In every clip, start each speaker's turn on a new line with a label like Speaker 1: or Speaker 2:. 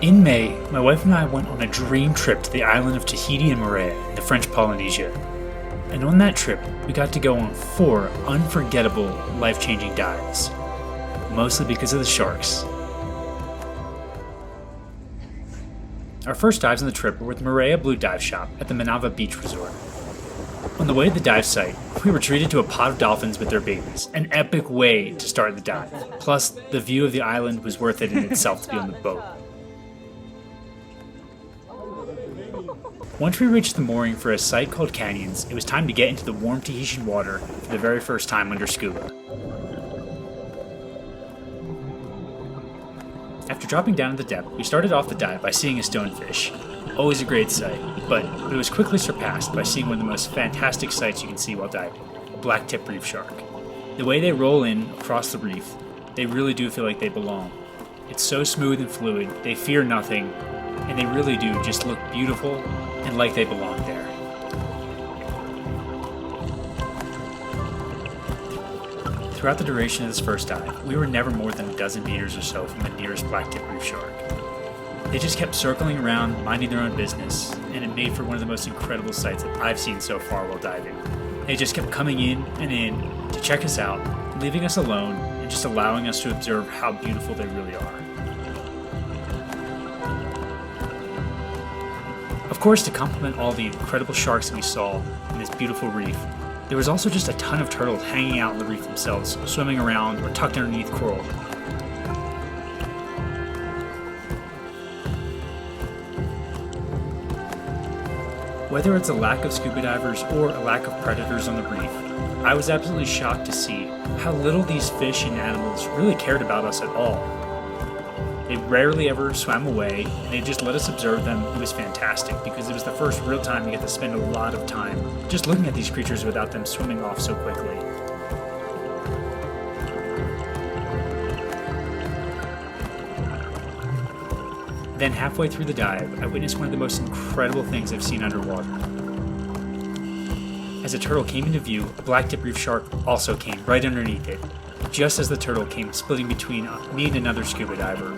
Speaker 1: In May, my wife and I went on a dream trip to the island of Tahiti and Moorea in the French Polynesia. And on that trip, we got to go on 4 unforgettable, life-changing dives. Mostly because of the sharks. Our first dives on the trip were with Moorea Blue Dive Shop at the Manava Beach Resort. On the way to the dive site, we were treated to a pod of dolphins with their babies, an epic way to start the dive. Plus, the view of the island was worth it in itself to be on the boat. Once we reached the mooring for a site called Canyons, it was time to get into the warm Tahitian water for the very first time under scuba. After dropping down to the depth, we started off the dive by seeing a stonefish. Always a great sight, but it was quickly surpassed by seeing one of the most fantastic sights you can see while diving, a Black Tip Reef Shark. The way they roll in across the reef, they really do feel like they belong. It's so smooth and fluid, they fear nothing, and they really do just look beautiful and like they belong there. Throughout the duration of this first dive, we were never more than a dozen meters or so from the nearest Black Tip Reef Shark. They just kept circling around, minding their own business, and it made for one of the most incredible sights that I've seen so far while diving. They just kept coming in and in to check us out, leaving us alone, and just allowing us to observe how beautiful they really are. Of course, to complement all the incredible sharks that we saw in this beautiful reef, there was also just a ton of turtles hanging out in the reef themselves, swimming around or tucked underneath coral. Whether it's a lack of scuba divers or a lack of predators on the reef, I was absolutely shocked to see how little these fish and animals really cared about us at all. They rarely ever swam away, and they just let us observe them. It was fantastic because it was the first real time we get to spend a lot of time just looking at these creatures without them swimming off so quickly. Then halfway through the dive, I witnessed one of the most incredible things I've seen underwater. As a turtle came into view, a Black Tip Reef Shark also came right underneath it, just as the turtle came splitting between me and another scuba diver.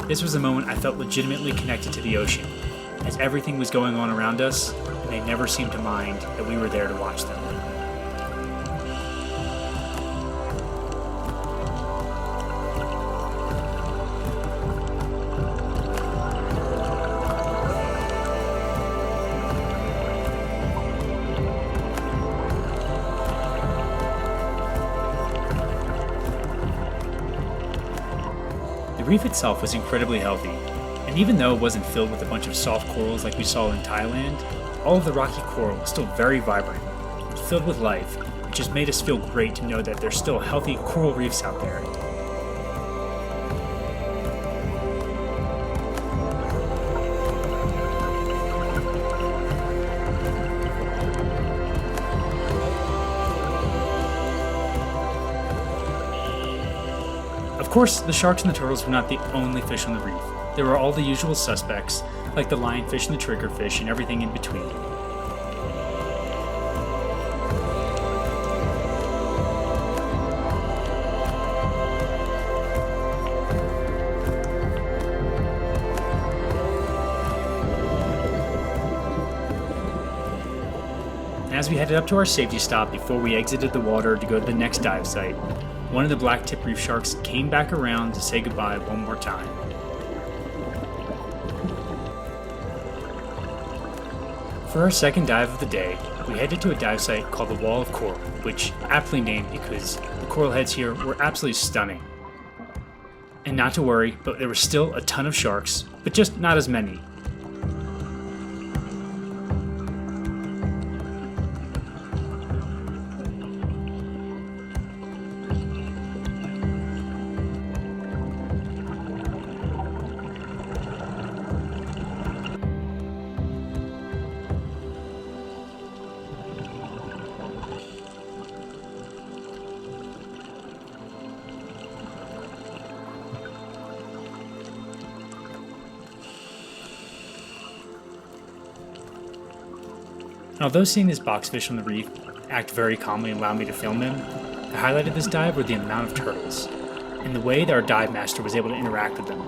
Speaker 1: This was a moment I felt legitimately connected to the ocean, as everything was going on around us, and they never seemed to mind that we were there to watch them. The reef itself was incredibly healthy, and even though it wasn't filled with a bunch of soft corals like we saw in Thailand, all of the rocky coral was still very vibrant and filled with life, which just made us feel great to know that there's still healthy coral reefs out there. Of course, the sharks and the turtles were not the only fish on the reef. There were all the usual suspects, like the lionfish and the triggerfish and everything in between. As we headed up to our safety stop before we exited the water to go to the next dive site, one of the Black Tip Reef Sharks came back around to say goodbye one more time. For our second dive of the day, we headed to a dive site called the Wall of Coral, which aptly named because the coral heads here were absolutely stunning. And not to worry, but there were still a ton of sharks, but just not as many. And although seeing this boxfish on the reef act very calmly and allow me to film him, the highlight of this dive were the amount of turtles. and the way that our dive master was able to interact with them.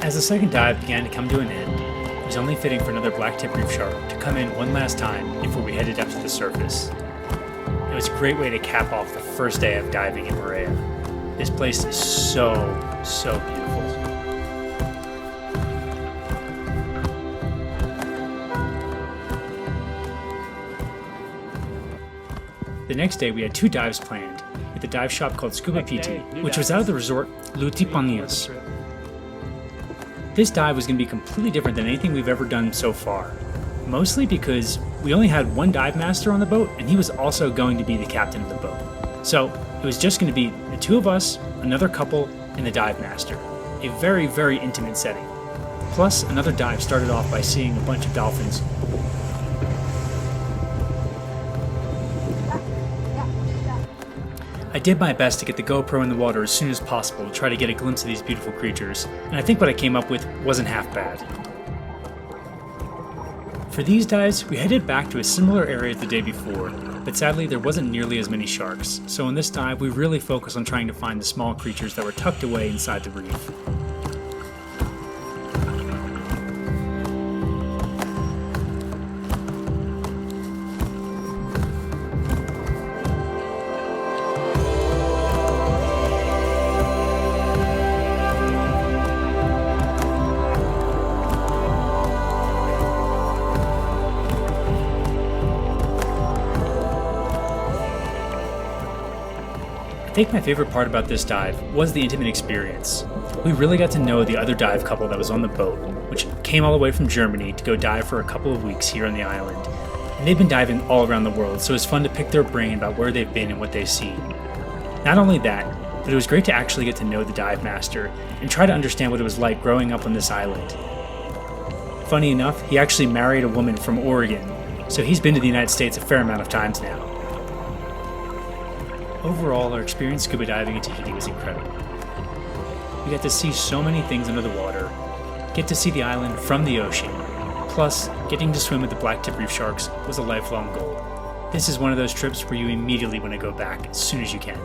Speaker 1: As the second dive began to come to an end, it was only fitting for another Black Tip Reef Shark to come in one last time before we headed up to the surface. It was a great way to cap off the first day of diving in Moorea. This place is so beautiful. The next day we had 2 dives planned, with a dive shop called Scuba, which was out of the resort Tahiti. This dive was going to be completely different than anything we've ever done so far, mostly because we only had one dive master on the boat and he was also going to be the captain of the boat. So it was just going to be the 2 of us, another couple, and the dive master. A very intimate setting. Plus, another dive started off by seeing a bunch of dolphins. I did my best to get the GoPro in the water as soon as possible to try to get a glimpse of these beautiful creatures, and I think what I came up with wasn't half bad. For these dives, we headed back to a similar area as the day before, but sadly there wasn't nearly as many sharks, so in this dive we really focused on trying to find the small creatures that were tucked away inside the reef. I think my favorite part about this dive was the intimate experience. We really got to know the other dive couple that was on the boat, which came all the way from Germany to go dive for a couple of weeks here on the island. And they've been diving all around the world, so it was fun to pick their brain about where they've been and what they've seen. Not only that, but it was great to actually get to know the dive master and try to understand what it was like growing up on this island. Funny enough, he actually married a woman from Oregon, so he's been to the United States a fair amount of times now. Overall, our experience scuba diving in Tahiti was incredible. We got to see so many things under the water, get to see the island from the ocean, plus getting to swim with the Black Tip Reef Sharks was a lifelong goal. This is one of those trips where you immediately want to go back as soon as you can.